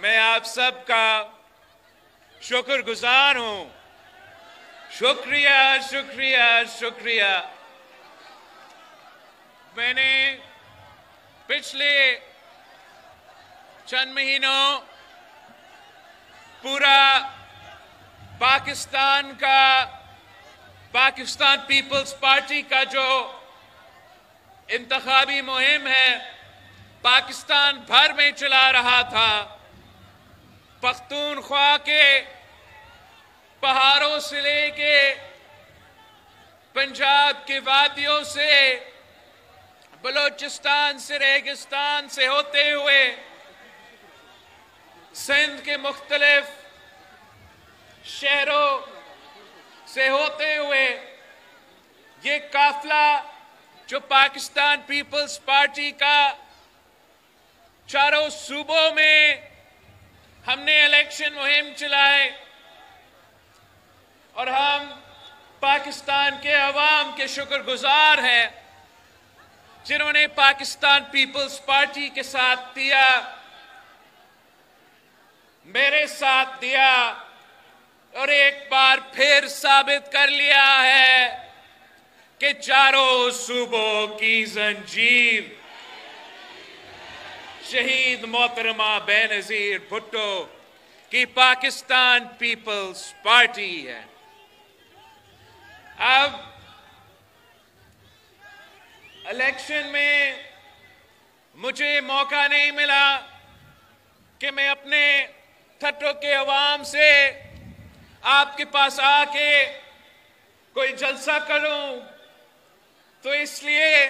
मैं आप सबका शुक्रगुजार हूं। शुक्रिया शुक्रिया शुक्रिया। मैंने पिछले चंद महीनों पूरा पाकिस्तान पीपल्स पार्टी का जो इंतखाबी मुहिम है पाकिस्तान भर में चला रहा था। पख्तूनख्वा के पहाड़ों से लेके पंजाब के वादियों से, बलोचिस्तान से, रेगिस्तान से होते हुए सिंध के मुख्तलिफ शहरों से होते हुए ये काफिला जो पाकिस्तान पीपल्स पार्टी का चारों सूबों में हमने इलेक्शन मुहिम चलाए और हम पाकिस्तान के अवाम के शुक्रगुजार हैं जिन्होंने पाकिस्तान पीपल्स पार्टी के साथ दिया, मेरे साथ दिया और एक बार फिर साबित कर लिया है कि चारों सूबों की जंजीर शहीद मोहतरमा बेनजीर भुट्टो की पाकिस्तान पीपल्स पार्टी है। अब इलेक्शन में मुझे मौका नहीं मिला कि मैं अपने ठट्टो के अवाम से आपके पास आके कोई जलसा करूं, तो इसलिए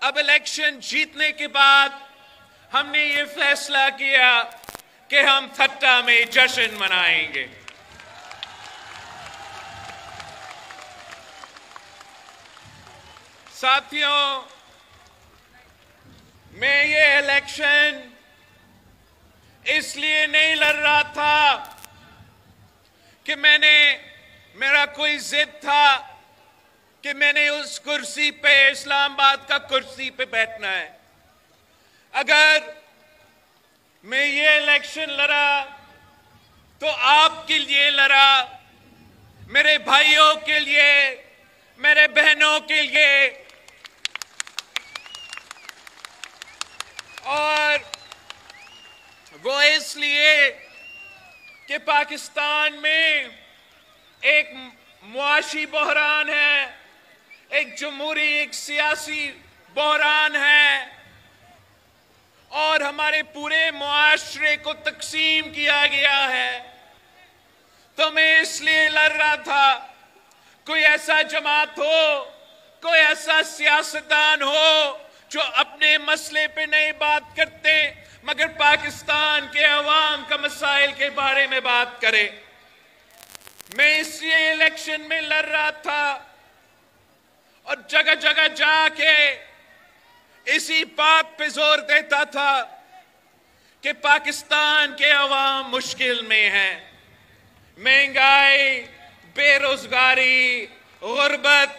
अब इलेक्शन जीतने के बाद हमने ये फैसला किया कि हम ठट्टा में जश्न मनाएंगे। साथियों, मैं ये इलेक्शन इसलिए नहीं लड़ रहा था कि मेरा कोई जिद था कि मैंने उस कुर्सी पे, इस्लामाबाद का कुर्सी पे बैठना है। अगर मैं ये इलेक्शन लड़ा तो आपके लिए लड़ा, मेरे भाइयों के लिए, मेरे बहनों के लिए, और वो इसलिए कि पाकिस्तान में एक मुआशी बहरान है, एक जमहूरी, एक सियासी बहरान है और हमारे पूरे मुआशरे को तकसीम किया गया है। तो मैं इसलिए लड़ रहा था कोई ऐसा जमात हो, कोई ऐसा सियासतदान हो जो अपने मसले पे नहीं बात करते मगर पाकिस्तान के अवाम का मसाइल के बारे में बात करे। मैं इसलिए इलेक्शन में लड़ रहा था और जगह जगह जाके इसी बात पे जोर देता था कि पाकिस्तान के अवाम मुश्किल में हैं। महंगाई, बेरोजगारी, गुर्बत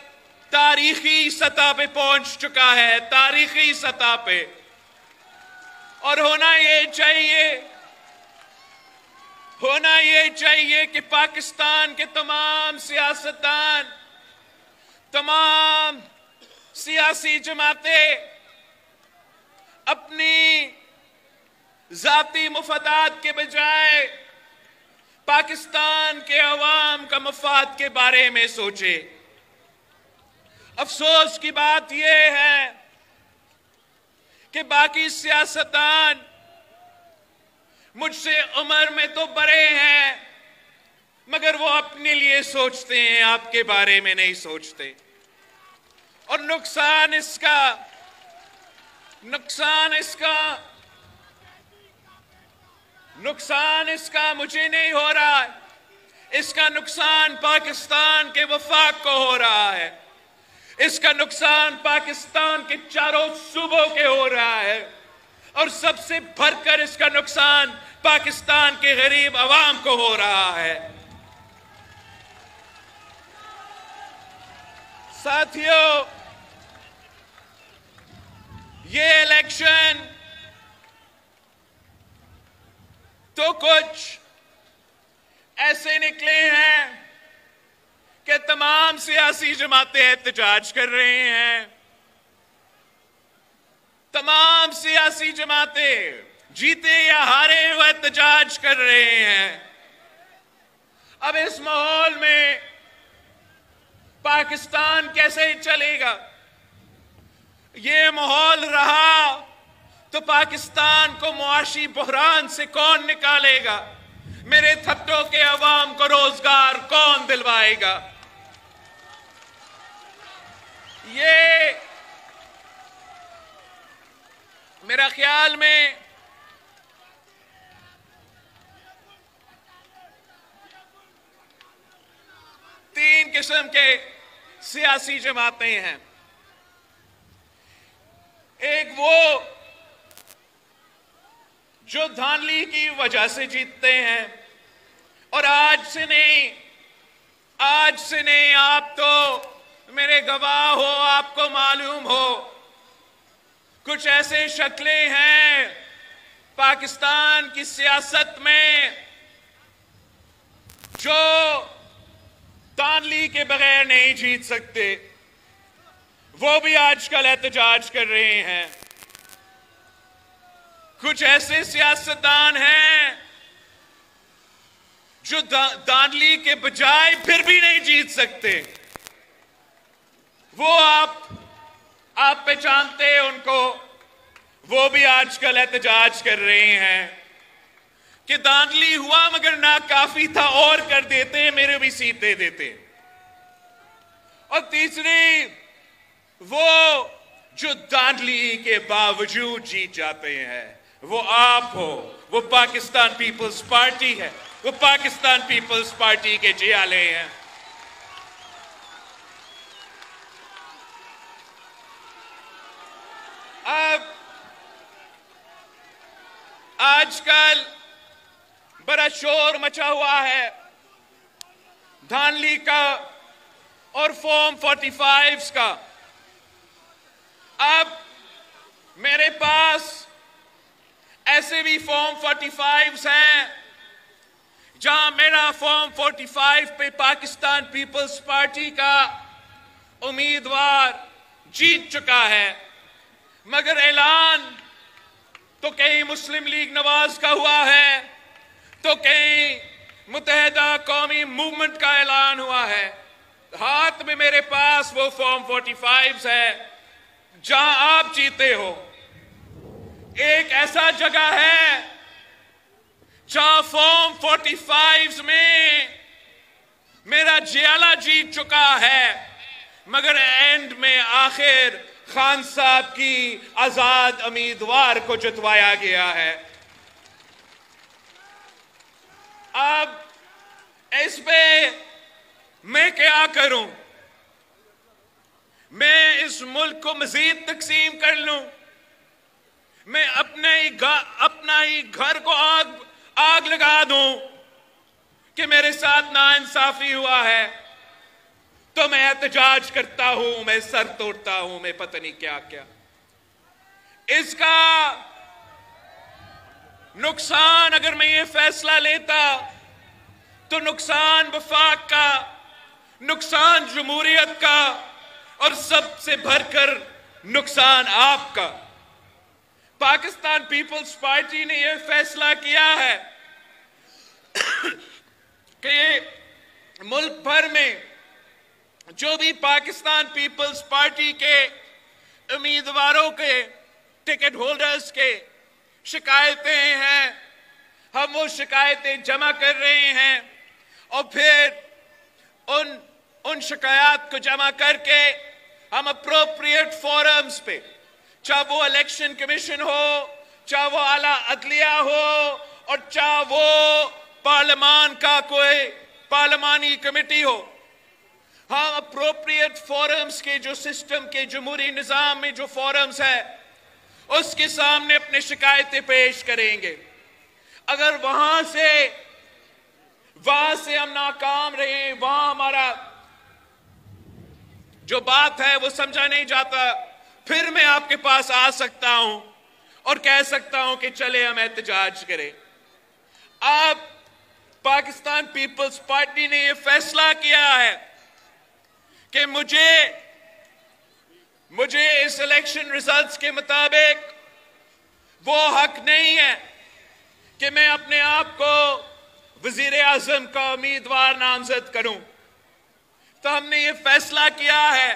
तारीखी सतह पे पहुंच चुका है, तारीखी सतह पे। और होना ये चाहिए कि पाकिस्तान के तमाम सियासतदान, तमाम सियासी जमातें अपनी जाती मुफादात के बजाय पाकिस्तान के अवाम का मफाद के बारे में सोचे। अफसोस की बात यह है कि बाकी सियासतदान मुझसे उम्र में तो बड़े हैं मगर वो अपने लिए सोचते हैं, आपके बारे में नहीं सोचते। और नुकसान इसका मुझे नहीं हो रहा है, इसका नुकसान पाकिस्तान के वफाक को हो रहा है, इसका नुकसान पाकिस्तान के चारों सूबों के हो रहा है और सबसे बढ़कर इसका नुकसान पाकिस्तान के गरीब अवाम को हो रहा है। साथियों, ये इलेक्शन तो कुछ ऐसे निकले हैं कि तमाम सियासी जमातें एहतजाज कर रहे हैं, तमाम सियासी जमातें जीते या हारे वो एहतजाज कर रहे हैं। अब इस माहौल में पाकिस्तान कैसे चलेगा? ये माहौल रहा तो पाकिस्तान को मुआशी बहरान से कौन निकालेगा? मेरे थप्टों के अवाम को रोजगार कौन दिलवाएगा? ये मेरा ख्याल में तीन किस्म के सियासी जमातें हैं। एक वो जो धांधली की वजह से जीतते हैं, और आज से नहीं, आप तो मेरे गवाह हो, आपको मालूम हो, कुछ ऐसे शक्लें हैं पाकिस्तान की सियासत में जो धांधली के बगैर नहीं जीत सकते। वो भी आजकल एहतजाज कर रहे हैं। कुछ ऐसे सियासतदान हैं जो धांधली के बजाय फिर भी नहीं जीत सकते। वो आप पहचानते हैं उनको। वो भी आजकल एहतजाज कर रहे हैं कि धांधली हुआ मगर ना काफी था, और कर देते, मेरे भी सीट दे देते। और तीसरी वो जो धांधली के बावजूद जीत जाते हैं, वो आप हो, वो पाकिस्तान पीपल्स पार्टी है, वो पाकिस्तान पीपल्स पार्टी के जियाले हैं। अब आजकल बड़ा शोर मचा हुआ है धांधली का और फॉर्म 45 का। अब मेरे पास ऐसे भी फॉर्म 45 हैं जहां मेरा फॉर्म 45 पे पाकिस्तान पीपल्स पार्टी का उम्मीदवार जीत चुका है, मगर ऐलान तो कहीं मुस्लिम लीग नवाज का हुआ है, तो कहीं मुत्तहिदा कौमी मूवमेंट का ऐलान हुआ है। हाथ में मेरे पास वो फॉर्म 45 है जहां आप जीते हो। एक ऐसा जगह है जहां फॉर्म 45 में मेरा जियाला जीत चुका है, मगर एंड में आखिर खान साहब की आजाद उम्मीदवार को जितवाया गया है। अब इस पे मैं क्या करूं? मैं इस मुल्क को मजीद तकसीम कर लूं? मैं अपना ही घर को आग लगा दूं कि मेरे साथ नाइंसाफी हुआ है? तो मैं एहतजाज करता हूं, मैं सर तोड़ता हूं, मैं पता नहीं क्या क्या। इसका नुकसान, अगर मैं ये फैसला लेता तो नुकसान वफाक का, नुकसान जमहूरियत का, और सबसे भरकर नुकसान आपका। पाकिस्तान पीपल्स पार्टी ने यह फैसला किया है कि मुल्क भर में जो भी पाकिस्तान पीपल्स पार्टी के उम्मीदवारों के टिकट होल्डर्स के शिकायतें हैं, हम वो शिकायतें जमा कर रहे हैं और फिर उन शिकायत को जमा करके हम अप्रोप्रिएट फोरम्स पे, चाहे वो इलेक्शन कमीशन हो, चाहे वो आला अदलिया हो, और चाहे वो पार्लियामान का कोई पार्लियामानी कमेटी हो, हम अप्रोप्रिएट फोरम्स के जो सिस्टम के जमहूरी निजाम में जो फोरम्स है उसके सामने अपने शिकायतें पेश करेंगे। अगर वहां से हम नाकाम रहे, वहां हमारा जो बात है वो समझा नहीं जाता, फिर मैं आपके पास आ सकता हूं और कह सकता हूं कि चले हम एहतजाज करें। अब पाकिस्तान पीपल्स पार्टी ने यह फैसला किया है कि मुझे इस इलेक्शन रिजल्ट्स के मुताबिक वो हक नहीं है कि मैं अपने आप को वजीर आजम का उम्मीदवार नामजद करूं। तो हमने ये फैसला किया है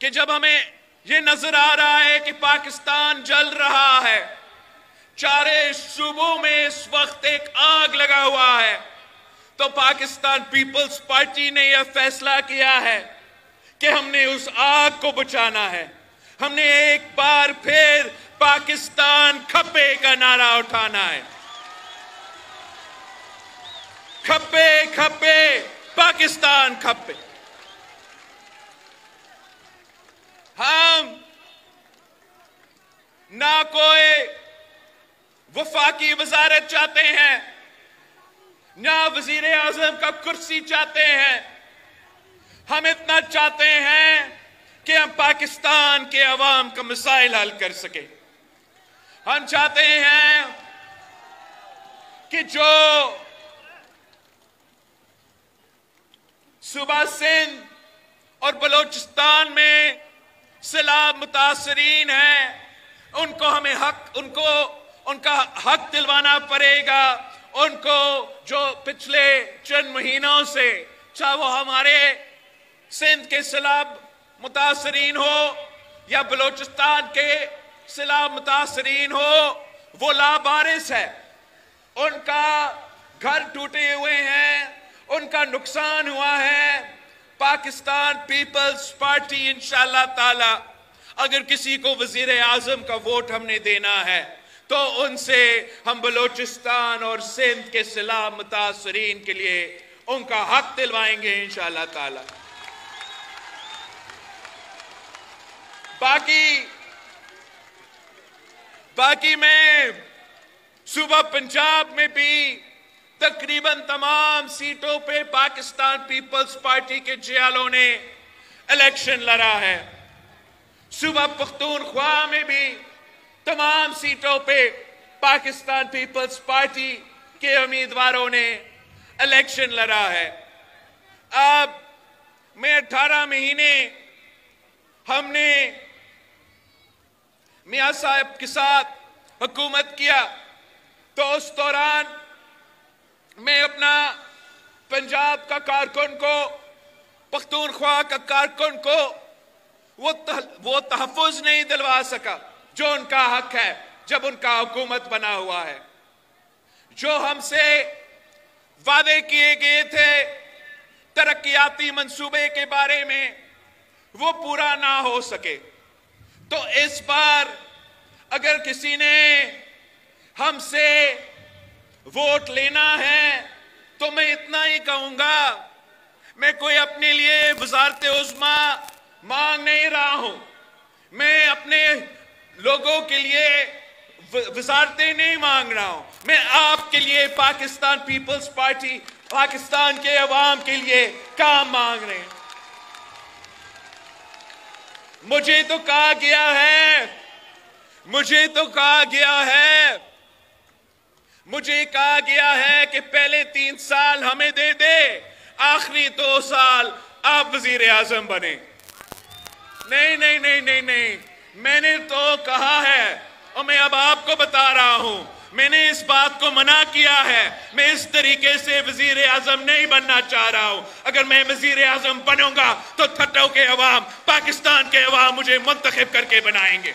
कि जब हमें ये नजर आ रहा है कि पाकिस्तान जल रहा है, चारे सूबों में इस वक्त एक आग लगा हुआ है, तो पाकिस्तान पीपल्स पार्टी ने यह फैसला किया है कि हमने उस आग को बुझाना है। हमने एक बार फिर पाकिस्तान खप्पे का नारा उठाना है। खप्पे खप्पे पाकिस्तान खप्पे। हम ना कोई वफाकी वजारत चाहते हैं, ना वजीर आजम का कुर्सी चाहते हैं। हम इतना चाहते हैं कि हम पाकिस्तान के अवाम का मसाइल हल कर सके। हम चाहते हैं कि जो सूबा सिंध और बलोचिस्तान में सैलाब मुतासरीन हैं, उनका हक दिलवाना पड़ेगा। उनको जो पिछले चंद महीनों से, चाहे वो हमारे सिंध के सैलाब मुतासरीन हो या बलोचिस्तान के सैलाब मुतासरीन हो, वो लावारिस है। उनका घर टूटे हुए हैं, उनका नुकसान हुआ है। पाकिस्तान पीपल्स पार्टी इंशाअल्लाह ताला अगर किसी को वजीर आजम का वोट हमने देना है तो उनसे हम बलोचिस्तान और सिंध के सैलाब मुतासरीन के लिए उनका हक दिलवाएंगे इंशाअल्लाह ताला। बाकी मैं सूबा पंजाब में भी तकरीबन तमाम सीटों पे पाकिस्तान पीपल्स पार्टी के जियालों ने इलेक्शन लड़ा है। सूबा पख्तूनख्वा में भी तमाम सीटों पे पाकिस्तान पीपल्स पार्टी के उम्मीदवारों ने इलेक्शन लड़ा है। अब मैं 18 महीने हमने मियां साहब के साथ हुकूमत किया, तो उस दौरान मैं अपना पंजाब का कारकुन को, पख्तूनख्वा का कारकुन को वो तहफ़्फ़ुज़ नहीं दिलवा सका जो उनका हक है जब उनका हुकूमत बना हुआ है। जो हमसे वादे किए गए थे तरक्याती मंसूबे के बारे में, वो पूरा ना हो सके। तो इस बार अगर किसी ने हमसे वोट लेना है तो मैं इतना ही कहूंगा, मैं कोई अपने लिए वज़ारत उज़्मा मांग नहीं रहा हूं। मैं अपने लोगों के लिए वज़ारतें नहीं मांग रहा हूं। मैं आपके लिए, पाकिस्तान पीपल्स पार्टी, पाकिस्तान के अवाम के लिए काम मांग रहे हैं। मुझे तो कहा गया है कि पहले 3 साल हमें दे दे, आखिरी 2 साल आप वजीर आजम बने। नहीं, मैंने तो कहा है और मैं अब आपको बता रहा हूं, मैंने इस बात को मना किया है। मैं इस तरीके से वजीर आजम नहीं बनना चाह रहा हूं। अगर मैं वजीर आजम बनूंगा तो ठट्टों के अवाम, पाकिस्तान के अवाम मुझे मुंतखब करके बनाएंगे।